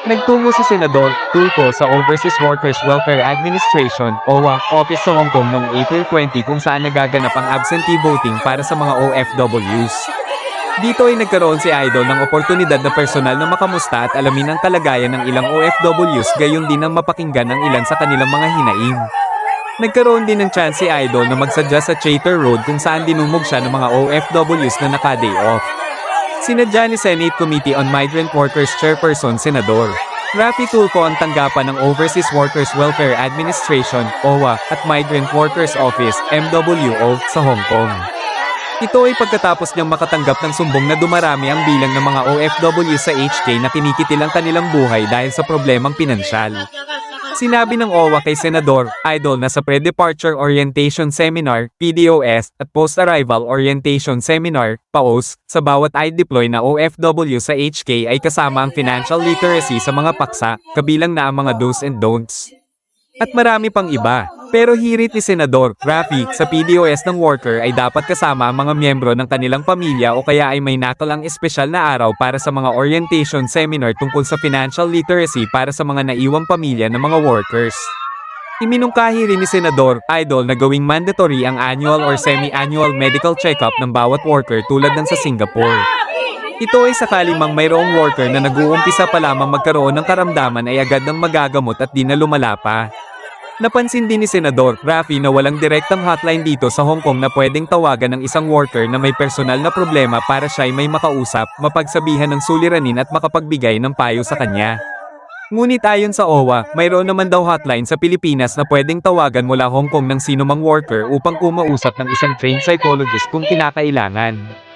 Nagtungo si Senador Tulfo sa Overseas Workers Welfare Administration (OWA) office sa Hong Kong noong April 20 kung saan nagaganap ang absentee voting para sa mga OFWs. Dito ay nagkaroon si Idol ng oportunidad na personal na makamusta at alamin ang kalagayan ng ilang OFWs gayon din ang mapakinggan ang ilan sa kanilang mga hinaing. Nagkaroon din ng chance si Idol na magsadya sa Chater Road kung saan dinumog siya ng mga OFWs na naka-day off. Sinadya ni Senate Committee on Migrant Workers Chairperson Senador Raffy Tulfo ang tanggapan ng Overseas Workers Welfare Administration (OWA) at Migrant Workers Office (MWO) sa Hong Kong. Ito ay pagkatapos niyang makatanggap ng sumbong na dumarami ang bilang ng mga OFW sa HK na kinikitil ang kanilang buhay dahil sa problemang pinansyal. Sinabi ng OWA kay Senador Idol na sa Pre-Departure Orientation Seminar (PDOS) at Post-Arrival Orientation Seminar (PAOS) sa bawat i-deploy na OFW sa HK ay kasama ang financial literacy sa mga paksa, kabilang na ang mga do's and don'ts. At marami pang iba. Pero hirit ni Senador Raffy sa PDOS ng worker ay dapat kasama ang mga miyembro ng kanilang pamilya o kaya ay may nakalang espesyal na araw para sa mga orientation seminar tungkol sa financial literacy para sa mga naiwang pamilya ng mga workers. Iminungkahi rin ni Senador Idol na gawing mandatory ang annual or semi-annual medical check-up ng bawat worker tulad ng sa Singapore. Ito ay sakali mang mayroong worker na nag-uumpisa pa lamang magkaroon ng karamdaman ay agad nang magagamot at di na lumala pa. Napansin din ni Senador Raffy na walang direktang hotline dito sa Hong Kong na pwedeng tawagan ng isang worker na may personal na problema para siya ay may makausap, mapagsabihan ng suliranin at makapagbigay ng payo sa kanya. Ngunit ayon sa OWA, mayroon naman daw hotline sa Pilipinas na pwedeng tawagan mula Hong Kong ng sinumang worker upang kumausap ng isang trained psychologist kung kinakailangan.